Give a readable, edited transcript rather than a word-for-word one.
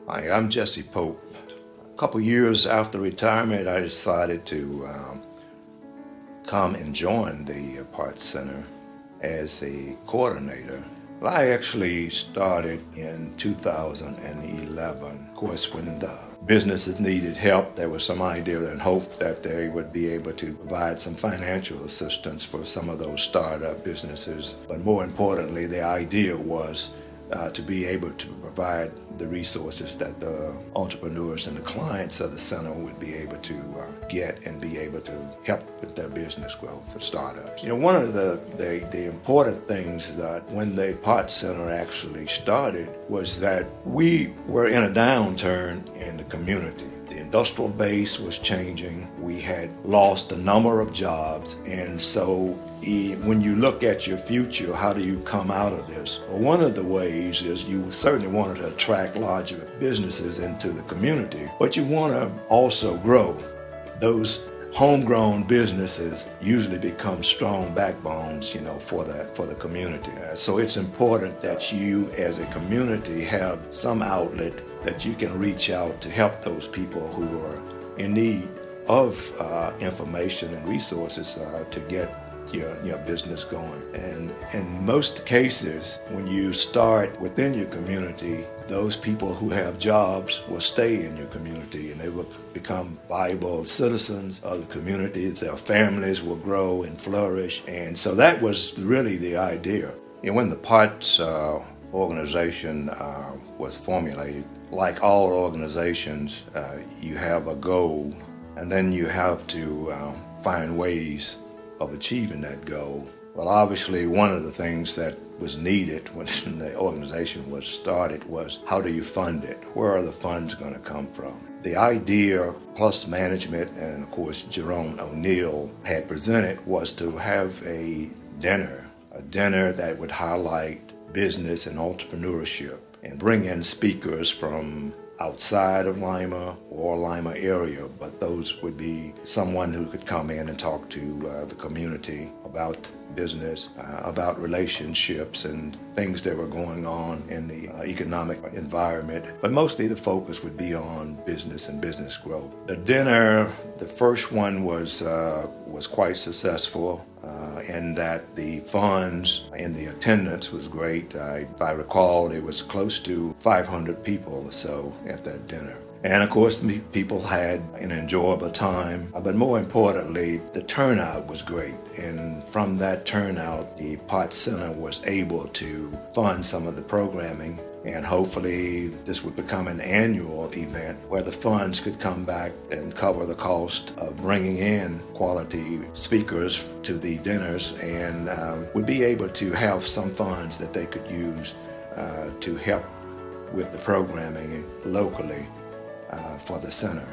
Hi, I'm Jesse Pope. A couple years after retirement, I decided to come and join the Parts Center as a coordinator. Well, I actually started in 2011. Of course, when the businesses needed help, there was some idea and hope that they would be able to provide some financial assistance for some of those startup businesses. But more importantly, the idea was to be able to provide the resources that the entrepreneurs and the clients of the center would be able to get and be able to help with their business growth for startups. You know, one of the important things that when the Parts Center actually started was that we were in a downturn in the community. The industrial base was changing. We had lost a number of jobs, and so when you look at your future, how do you come out of this? Well, one of the ways is you certainly wanted to attract larger businesses into the community, but you want to also grow. Those homegrown businesses usually become strong backbones, for the community. So it's important that you as a community have some outlet that you can reach out to help those people who are in need of information and resources to get your business going. And in most cases, when you start within your community, those people who have jobs will stay in your community and they will become viable citizens of the communities. Their families will grow and flourish. And so that was really the idea. When the Parts organization was formulated, like all organizations, you have a goal, and then you have to find ways of achieving that goal. Well, obviously, one of the things that was needed when the organization was started was, how do you fund it? Where are the funds going to come from? The idea, plus management, and of course Jerome O'Neill had presented, was to have a dinner that would highlight business and entrepreneurship and bring in speakers from outside of Lima or Lima area, but those would be someone who could come in and talk to the community about business, about relationships and things that were going on in the economic environment. But mostly the focus would be on business and business growth. The dinner, the first one was quite successful in that the funds and the attendance was great. If I recall, it was close to 500 people or so at that dinner. And of course, people had an enjoyable time, but more importantly, the turnout was great. And from that turnout, the Parts Center was able to fund some of the programming, and hopefully this would become an annual event where the funds could come back and cover the cost of bringing in quality speakers to the dinners, and would be able to have some funds that they could use to help with the programming locally for the center.